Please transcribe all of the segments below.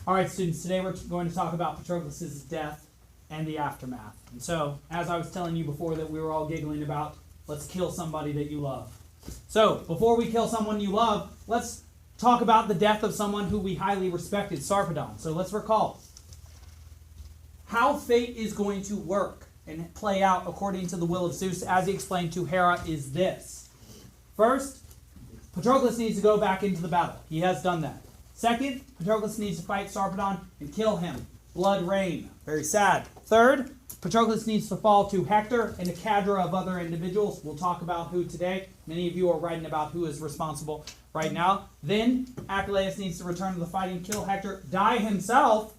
All right, students, today we're going to talk about Patroklos' death and the aftermath. And so, as I was telling you before that we were all giggling about, let's kill somebody that you love. So, before we kill someone you love, let's talk about the death of someone who we highly respected, Sarpedon. So let's recall how fate is going to work and play out according to the will of Zeus, as he explained to Hera, is this. First, Patroklos needs to go back into the battle. He has done that. Second, Patroklos needs to fight Sarpedon and kill him. Blood rain. Very sad. Third, Patroklos needs to fall to Hector and a cadre of other individuals. We'll talk about who today. Many of you are writing about who is responsible right now. Then, Achilles needs to return to the fighting, kill Hector, die himself,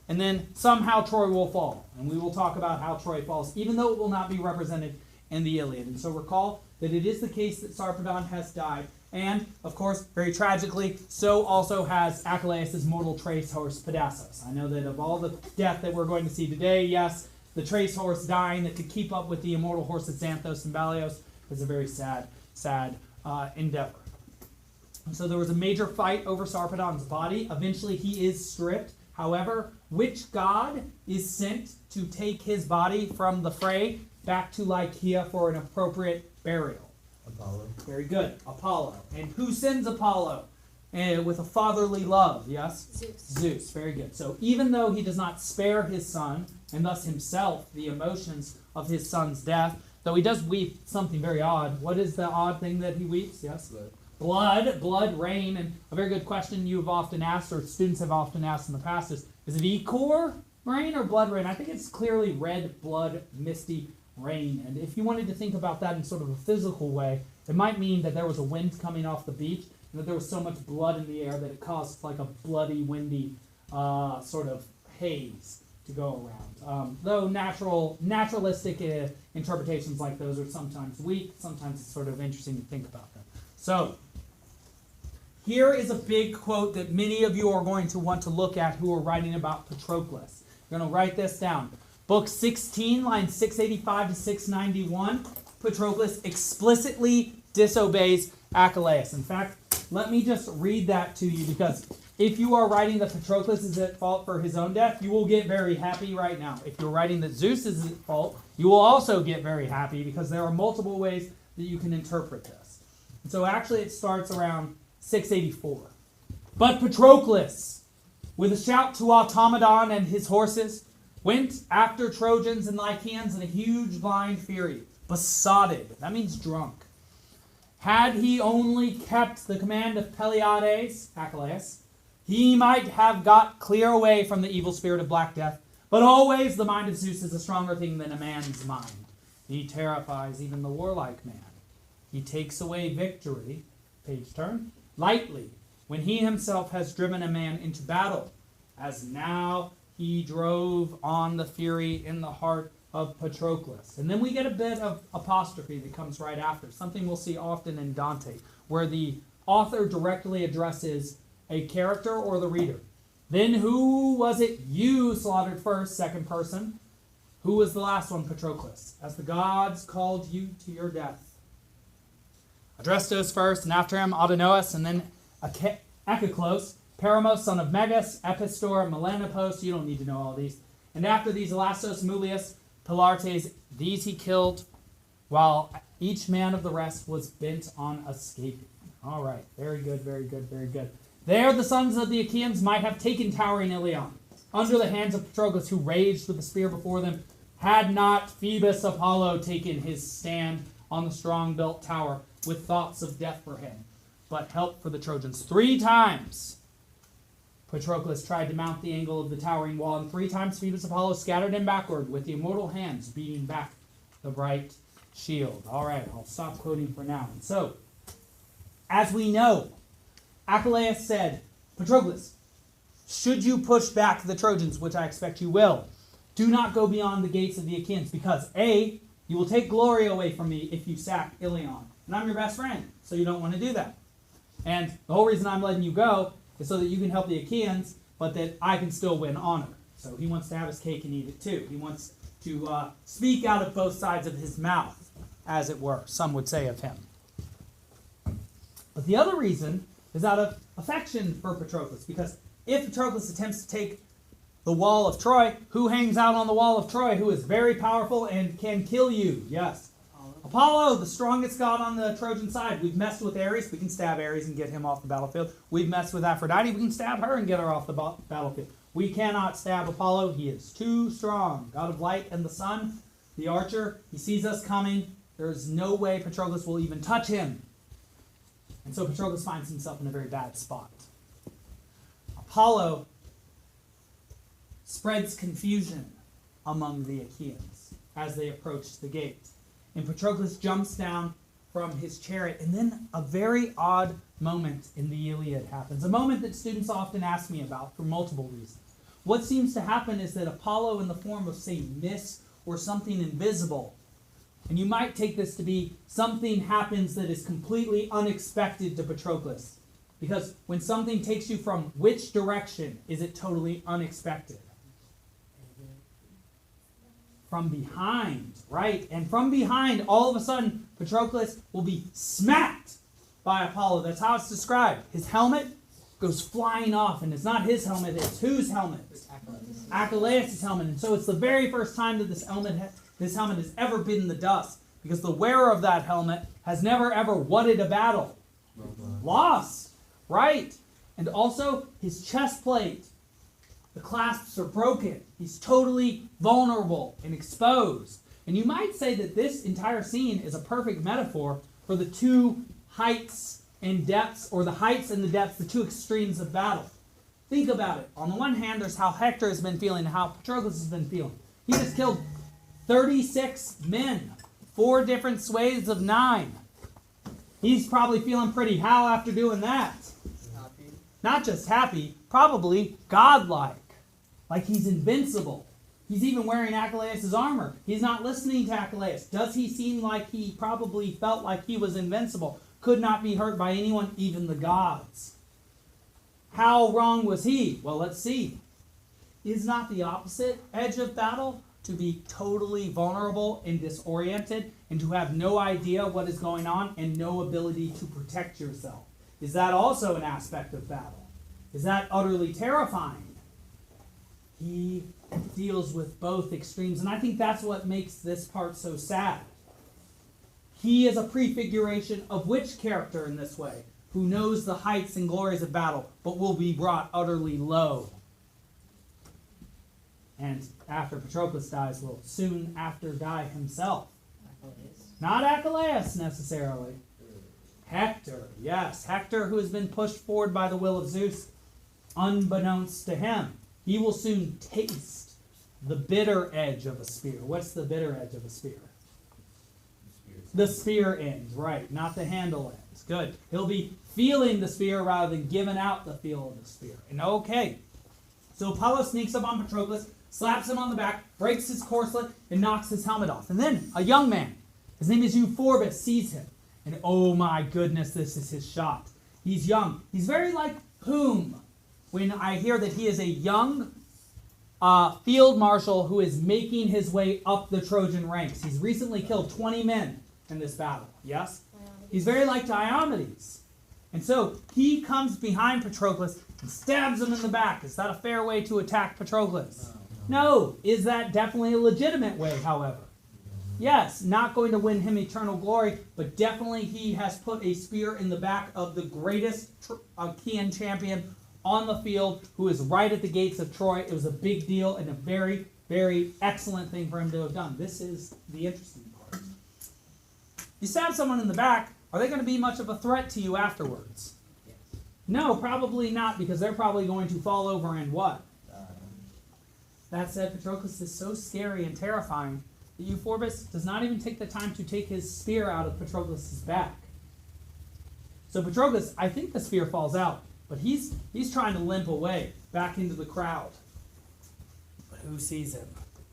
and then somehow Troy will fall. And we will talk about how Troy falls, even though it will not be represented in the Iliad. And so recall that it is the case that Sarpedon has died. And, of course, very tragically, so also has Achilles' mortal trace horse, Pedasus. I know that of all the death that we're going to see today, yes, the trace horse dying that could keep up with the immortal horses Xanthos and Balios is a very sad endeavor. And so there was a major fight over Sarpedon's body. Eventually he is stripped. However, which god is sent to take his body from the fray back to Lycia for an appropriate burial? Apollo. Very good. Apollo. And who sends Apollo? With a fatherly love, yes? Zeus. Very good. So even though he does not spare his son, and thus himself, the emotions of his son's death, though he does weep something very odd. What is the odd thing that he weeps? Yes? Blood, rain. And a very good question you've often asked, or students have often asked in the past is it ichor rain or blood rain? I think it's clearly red, blood, misty rain. And if you wanted to think about that in sort of a physical way, it might mean that there was a wind coming off the beach and that there was so much blood in the air that it caused like a bloody, windy sort of haze to go around. Though naturalistic interpretations like those are sometimes weak, sometimes it's sort of interesting to think about them. So, here is a big quote that many of you are going to want to look at who are writing about Patroklos. You're going to write this down. Book 16, lines 685 to 691, Patroklos explicitly disobeys Achilles. In fact, let me just read that to you, because if you are writing that Patroklos is at fault for his own death, you will get very happy right now. If you're writing that Zeus is at fault, you will also get very happy, because there are multiple ways that you can interpret this. And so actually it starts around 684. But Patroklos, with a shout to Automedon and his horses, went after Trojans and Lycians in a huge blind fury, besotted. That means drunk. Had he only kept the command of Peliades, Achilles, he might have got clear away from the evil spirit of Black Death. But always the mind of Zeus is a stronger thing than a man's mind. He terrifies even the warlike man. He takes away victory, page turn, lightly, when he himself has driven a man into battle, as now he drove on the fury in the heart of Patroklos. And then we get a bit of apostrophe that comes right after, something we'll see often in Dante, where the author directly addresses a character or the reader. Then who was it you slaughtered first, second person? Who was the last one, Patroklos? As the gods called you to your death. Adrestos first, and after him Autonous, and then Echeclos, Paramos, son of Megas, Epistor, Melanopos, you don't need to know all these. And after these, Elastos, Mulius, Pilartes, these he killed, while each man of the rest was bent on escaping. All right, very good, very good, very good. There the sons of the Achaeans might have taken towering Ilion, under the hands of Patroklos, who raged with the spear before them, had not Phoebus Apollo taken his stand on the strong-built tower with thoughts of death for him, but help for the Trojans. 3 times Patroklos tried to mount the angle of the towering wall, and 3 times Phoebus Apollo scattered him backward with the immortal hands beating back the bright shield. All right, I'll stop quoting for now. And so, as we know, Achilles said, Patroklos, should you push back the Trojans, which I expect you will, do not go beyond the gates of the Achaeans, because A, you will take glory away from me if you sack Ilion, and I'm your best friend, so you don't want to do that. And the whole reason I'm letting you go is so that you can help the Achaeans, but that I can still win honor. So he wants to have his cake and eat it too. He wants to speak out of both sides of his mouth, as it were, some would say of him. But the other reason is out of affection for Patroklos, because if Patroclus attempts to take the wall of Troy, who hangs out on the wall of Troy, who is very powerful and can kill you? Yes. Apollo, the strongest god on the Trojan side. We've messed with Ares. We can stab Ares and get him off the battlefield. We've messed with Aphrodite. We can stab her and get her off the battlefield. We cannot stab Apollo. He is too strong. God of light and the sun, the archer. He sees us coming. There is no way Patroclus will even touch him. And so Patroclus finds himself in a very bad spot. Apollo spreads confusion among the Achaeans as they approach the gate. And Patroclus jumps down from his chariot. And then a very odd moment in the Iliad happens. A moment that students often ask me about for multiple reasons. What seems to happen is that Apollo, in the form of, say, mist or something invisible, and you might take this to be something happens that is completely unexpected to Patroclus. Because when something takes you from which direction is it totally unexpected? From behind, right? And from behind, all of a sudden, Patroclus will be smacked by Apollo. That's how it's described. His helmet goes flying off, and it's not his helmet, it's whose helmet? Achilles' helmet. And so it's the very first time that this helmet has ever been in the dust, because the wearer of that helmet has never ever won a battle. Lost, right? And also, his chest plate, the clasps are broken. He's totally vulnerable and exposed. And you might say that this entire scene is a perfect metaphor for the two heights and depths, or the heights and the depths, the two extremes of battle. Think about it. On the one hand, there's how Hector has been feeling and how Patroclus has been feeling. He just killed 36 men, 4 different swathes of 9. He's probably feeling pretty how after doing that. Happy. Not just happy, probably godlike. Like he's invincible. He's even wearing Achilles' armor. He's not listening to Achilles. Does he seem like he probably felt like he was invincible? Could not be hurt by anyone, even the gods. How wrong was he? Well, let's see. Is not the opposite edge of battle to be totally vulnerable and disoriented and to have no idea what is going on and no ability to protect yourself? Is that also an aspect of battle? Is that utterly terrifying? He deals with both extremes, and I think that's what makes this part so sad. He is a prefiguration of which character in this way? Who knows the heights and glories of battle, but will be brought utterly low. And after Patroclus dies, will soon after die himself. Achilles. Not Achilles necessarily. Hector, yes. Hector, who has been pushed forward by the will of Zeus, unbeknownst to him. He will soon taste the bitter edge of a spear. What's the bitter edge of a spear? The spear end, right. Not the handle ends. Good. He'll be feeling the spear rather than giving out the feel of the spear. And okay. So Apollo sneaks up on Patroclus, slaps him on the back, breaks his corselet, and knocks his helmet off. And then a young man, his name is Euphorbus, sees him. And oh my goodness, this is his shot. He's young. He's very like whom? When I hear that he is a young field marshal who is making his way up the Trojan ranks. He's recently killed 20 men in this battle. Yes? He's very like Diomedes. And so he comes behind Patroclus and stabs him in the back. Is that a fair way to attack Patroclus? No. Is that definitely a legitimate way, however? Yes, not going to win him eternal glory, but definitely he has put a spear in the back of the greatest Achaean champion on the field, who is right at the gates of Troy. It was a big deal and a very, very excellent thing for him to have done. This is the interesting part. You stab someone in the back, are they going to be much of a threat to you afterwards? Yes. No, probably not, because they're probably going to fall over and what? That said, Patroclus is so scary and terrifying that Euphorbus does not even take the time to take his spear out of Patroclus' back. So Patroclus, I think the spear falls out, but he's trying to limp away back into the crowd. But who sees him?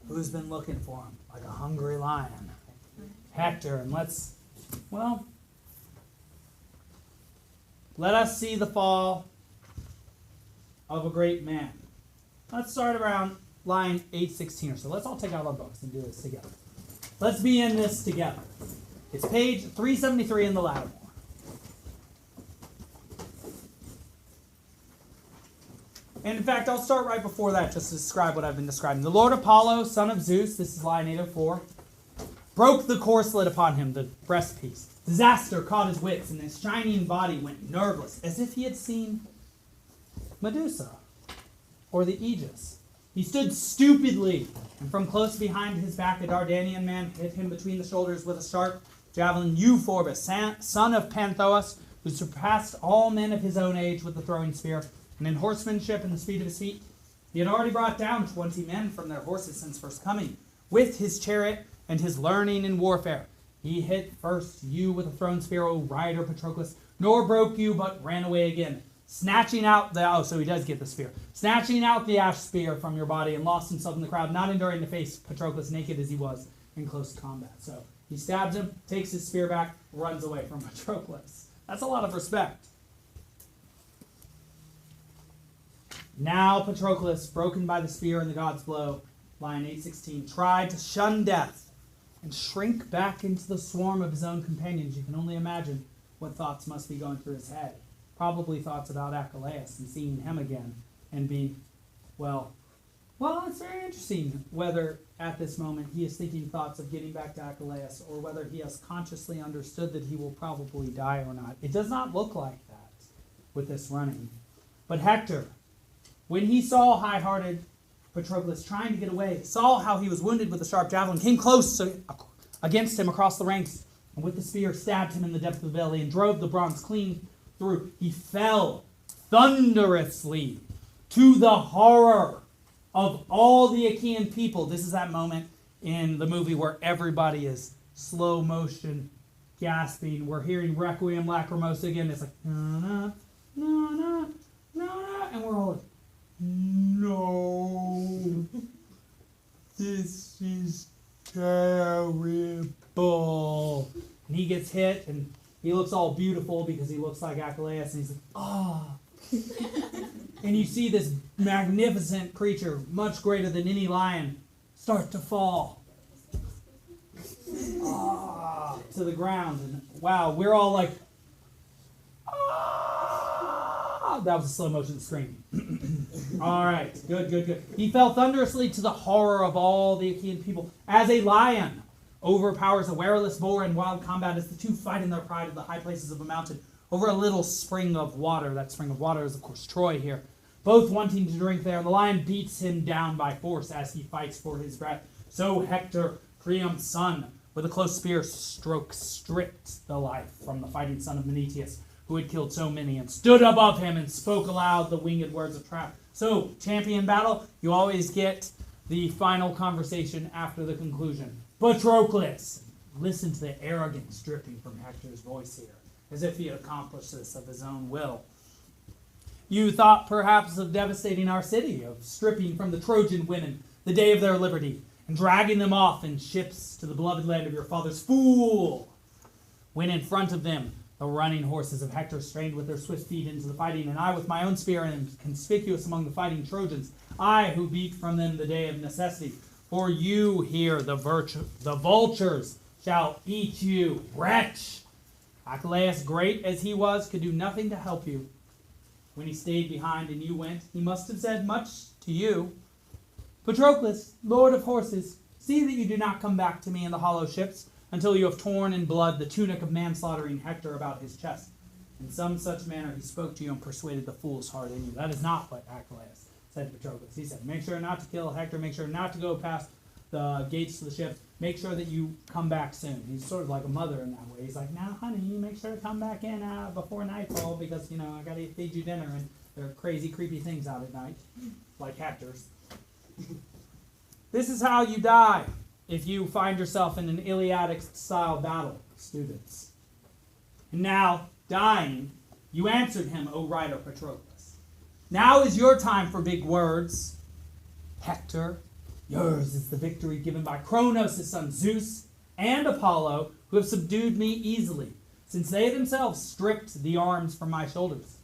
Who's been looking for him? Like a hungry lion. Hector. And let us see the fall of a great man. Let's start around line 816 or so. Let's all take out our books and do this together. Let's be in this together. It's page 373 in the Lattimore. And in fact, I'll start right before that just to describe what I've been describing. The Lord Apollo, son of Zeus, this is line 804, broke the corselet upon him, the breastpiece. Disaster caught his wits, and his shining body went nerveless, as if he had seen Medusa or the Aegis. He stood stupidly, and from close behind his back a Dardanian man hit him between the shoulders with a sharp javelin. Euphorbus, son of Panthous, who surpassed all men of his own age with the throwing spear, and in horsemanship and the speed of his feet, he had already brought down 20 men from their horses since first coming, with his chariot and his learning in warfare. He hit first you with a thrown spear, O rider Patroklos, nor broke you, but ran away again, snatching out so he does get the spear, snatching out the ash spear from your body, and lost himself in the crowd, not enduring to face Patroklos naked as he was in close combat. So he stabs him, takes his spear back, runs away from Patroklos. That's a lot of respect. Now Patroklos, broken by the spear and the god's blow, line 816, tried to shun death and shrink back into the swarm of his own companions. You can only imagine what thoughts must be going through his head. Probably thoughts about Achilles and seeing him again and be, well, it's very interesting whether at this moment he is thinking thoughts of getting back to Achilles or whether he has consciously understood that he will probably die or not. It does not look like that with this running. But Hector, when he saw high-hearted Patroklos trying to get away, saw how he was wounded with a sharp javelin, came close against him across the ranks, and with the spear stabbed him in the depth of the belly and drove the bronze clean through. He fell thunderously to the horror of all the Achaean people. This is that moment in the movie where everybody is slow motion gasping. We're hearing Requiem Lacrimosa again. It's like, na, na, na, na, na, and we're all like, no, this is terrible. And he gets hit, and he looks all beautiful because he looks like Achilles, and he's like, ah. And you see this magnificent creature, much greater than any lion, start to fall to the ground. And wow, we're all like, ah. That was a slow motion scream. All right, good. He fell thunderously to the horror of all the Achaean people, as a lion overpowers a wereless boar in wild combat, as the two fight in their pride of the high places of a mountain over a little spring of water. That spring of water is, of course, Troy here. Both wanting to drink there, and the lion beats him down by force as he fights for his breath. So Hector, Priam's son, with a close spear stroke stripped the life from the fighting son of Menetius, who had killed so many, and stood above him and spoke aloud the winged words of triumph. So, champion battle, you always get the final conversation after the conclusion. Patroklos, listen to the arrogance dripping from Hector's voice here, as if he had accomplished this of his own will. You thought perhaps of devastating our city, of stripping from the Trojan women the day of their liberty, and dragging them off in ships to the beloved land of your fathers. Fool! When in front of them the running horses of Hector strained with their swift feet into the fighting, and I with my own spear am conspicuous among the fighting Trojans, I who beat from them the day of necessity. For you here, the vultures shall eat you, wretch! Achilles, great as he was, could do nothing to help you. When he stayed behind and you went, he must have said much to you. Patroklos, lord of horses, see that you do not come back to me in the hollow ships until you have torn in blood the tunic of manslaughtering Hector about his chest. In some such manner he spoke to you and persuaded the fool's heart in you. That is not what Achilles said to Patroklos. He said, make sure not to kill Hector, make sure not to go past the gates to the ship, make sure that you come back soon. He's sort of like a mother in that way. He's like, now, honey, you make sure to come back in before nightfall because, I got to feed you dinner, and there are crazy, creepy things out at night, like Hector's. This is how you die if you find yourself in an Iliadic-style battle, students. And now, dying, you answered him, O rider Patroklos. Now is your time for big words. Hector, yours is the victory given by Kronos, his son Zeus, and Apollo, who have subdued me easily, since they themselves stripped the arms from my shoulders.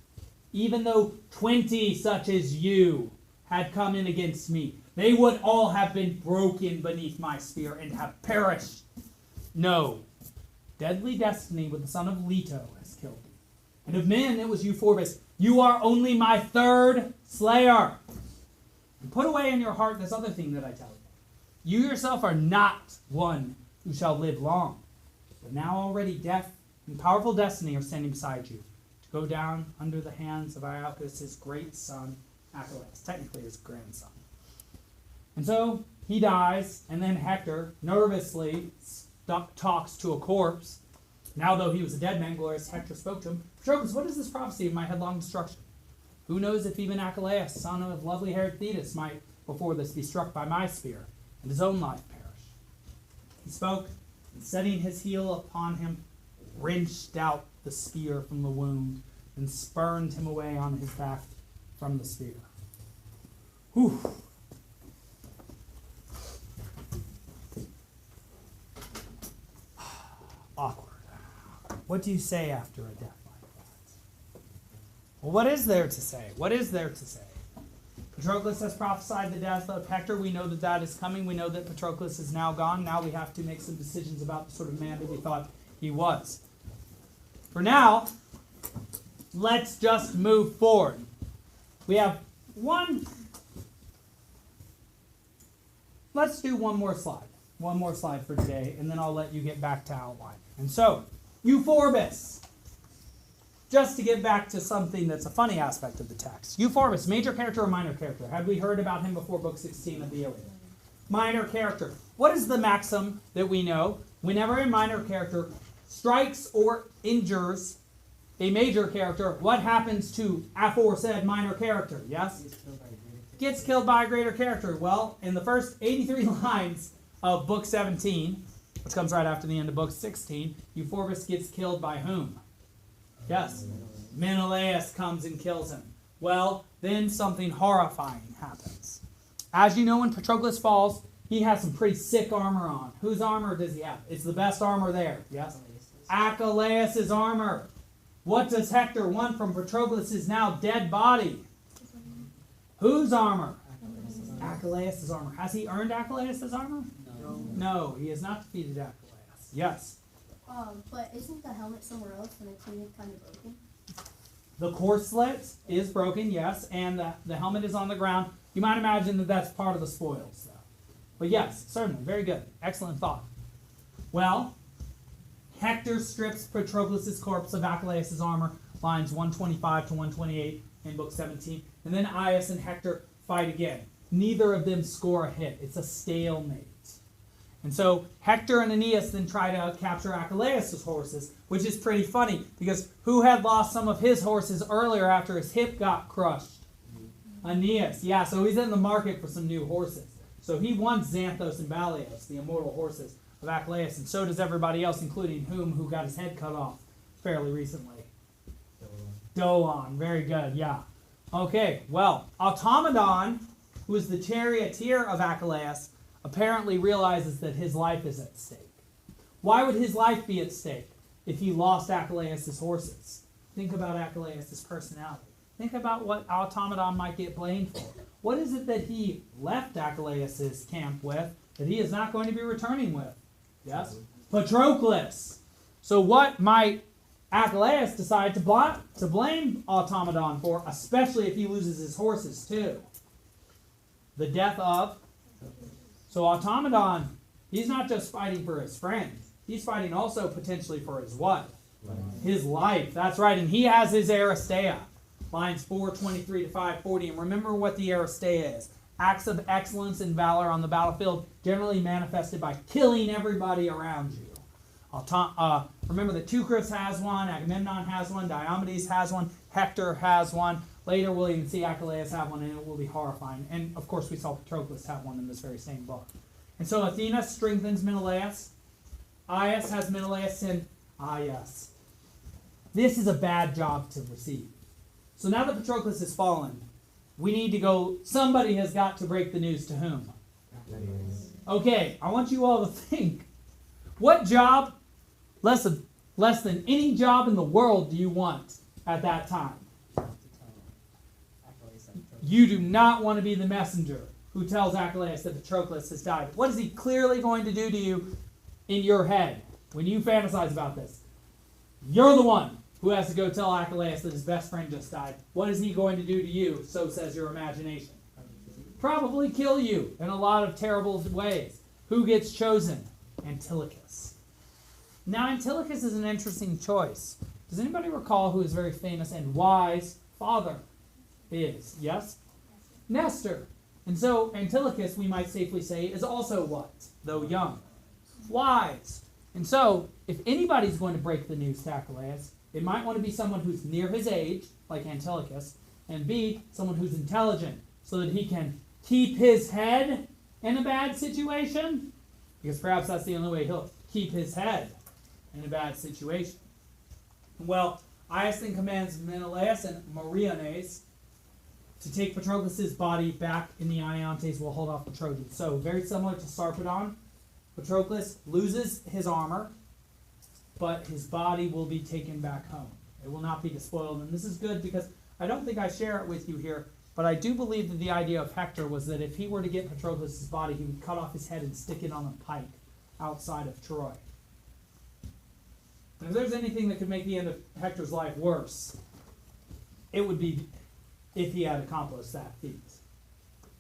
Even though 20 such as you had come in against me, they would all have been broken beneath my spear and have perished. No, deadly destiny with the son of Leto has killed me. And of men it was Euphorbus, You are only my third slayer. And put away in your heart this other thing that I tell you. You yourself are not one who shall live long. But now already death and powerful destiny are standing beside you to go down under the hands of Iolcus' great son, Achilles, technically his grandson. And so he dies, and then Hector nervously talks to a corpse. Now, though he was a dead man, glorious Hector spoke to him. Patroclus, what is this prophecy of my headlong destruction? Who knows if even Achilles, son of lovely-haired Thetis, might before this be struck by my spear, and his own life perish? He spoke, and setting his heel upon him, wrenched out the spear from the wound, and spurned him away on his back from the spear. Whew. Awkward. What do you say after a death like that? Well, what is there to say? What is there to say? Patroclus has prophesied the death of Hector. We know that that is coming. We know that Patroclus is now gone. Now we have to make some decisions about the sort of man that we thought he was. For now, let's just move forward. We have one. Let's do one more slide. One more slide for today, and then I'll let you get back to outline. And so, Euphorbus. Just to get back to something that's a funny aspect of the text. Euphorbus, major character or minor character? Had we heard about him before book 16 of the Iliad? Minor character. What is the maxim that we know? Whenever a minor character strikes or injures a major character, what happens to aforesaid minor character? Yes? Gets killed by a greater character. Well, in the first 83 lines of book 17, which comes right after the end of book 16, Euphorbus gets killed by whom? Yes. Menelaus comes and kills him. Well, then something horrifying happens. As you know, when Patroclus falls, he has some pretty sick armor on. Whose armor does he have? It's the best armor there. Yes? Achilles' armor. What does Hector want from Patroclus' now dead body? Whose armor? Achilles' armor. Has he earned Achilles' armor? No, he has not defeated Achilles. Yes. But isn't the helmet somewhere else and it's kind of broken? The corselet is broken, yes, and the helmet is on the ground. You might imagine that that's part of the spoils, though. But yes, certainly, very good. Excellent thought. Well, Hector strips Patroclus' corpse of Achilles' armor, lines 125 to 128 in book 17. And then Aias and Hector fight again. Neither of them score a hit. It's a stalemate. And so Hector and Aeneas then try to capture Achilles' horses, which is pretty funny because who had lost some of his horses earlier after his hip got crushed? Aeneas. Yeah, so he's in the market for some new horses. So he wants Xanthos and Balios, the immortal horses of Achilles, and so does everybody else, including who got his head cut off fairly recently. Dolon. Very good, yeah. Okay, well, Automedon, who is the charioteer of Achilles, apparently realizes that his life is at stake. Why would his life be at stake if he lost Achilles' horses? Think about Achilles' personality. Think about what Automedon might get blamed for. What is it that he left Achilles' camp with that he is not going to be returning with? Yes? Patroclus. So what might Achilles decide to blame Automedon for, especially if he loses his horses too? The death of... So Automedon, he's not just fighting for his friend. He's fighting also potentially for his what? His life. That's right. And he has his Aristeia. Lines 423 to 540. And remember what the Aristeia is. Acts of excellence and valor on the battlefield, generally manifested by killing everybody around you. Remember that Teucrus has one, Agamemnon has one, Diomedes has one, Hector has one. Later we'll even see Achilles have one, and it will be horrifying. And of course we saw Patroclus have one in this very same book. And so Athena strengthens Menelaus. Aias has Menelaus send Aias. This is a bad job to receive. So now that Patroclus has fallen, we need to go, somebody has got to break the news to whom? Okay, I want you all to think. What job, less than any job in the world, do you want at that time? You do not want to be the messenger who tells Achilles that Patroclus has died. What is he clearly going to do to you in your head when you fantasize about this? You're the one who has to go tell Archelaus that his best friend just died. What is he going to do to you? So says your imagination. Probably kill you in a lot of terrible ways. Who gets chosen? Antilochus. Now, Antilochus is an interesting choice. Does anybody recall who his very famous and wise father is? Yes? Nestor. And so Antilochus, we might safely say, is also what? Though young. Wise. And so, if anybody's going to break the news to Archelaus, it might want to be someone who's near his age, like Antilochus, and B, someone who's intelligent, so that he can keep his head in a bad situation, because perhaps that's the only way he'll keep his head in a bad situation. Well, Aias then commands Menelaus and Meriones to take Patroklos' body back in the Iontes will hold off the Trojans. So, very similar to Sarpedon, Patroklos loses his armor, but his body will be taken back home. It will not be despoiled. And this is good because I don't think I share it with you here, but I do believe that the idea of Hector was that if he were to get Patroklos' body, he would cut off his head and stick it on a pike outside of Troy. And if there's anything that could make the end of Hector's life worse, it would be if he had accomplished that feat.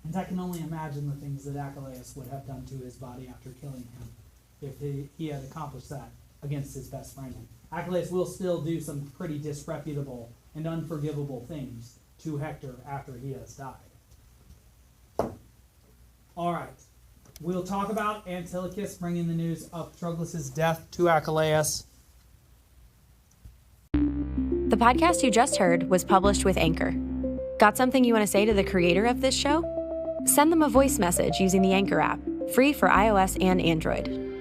And I can only imagine the things that Archelaus would have done to his body after killing him if he had accomplished that against his best friend. Archelaus will still do some pretty disreputable and unforgivable things to Hector after he has died. All right. We'll talk about Antilochus bringing the news of Patroklos' death to Archelaus. The podcast you just heard was published with Anchor. Got something you want to say to the creator of this show? Send them a voice message using the Anchor app, free for iOS and Android.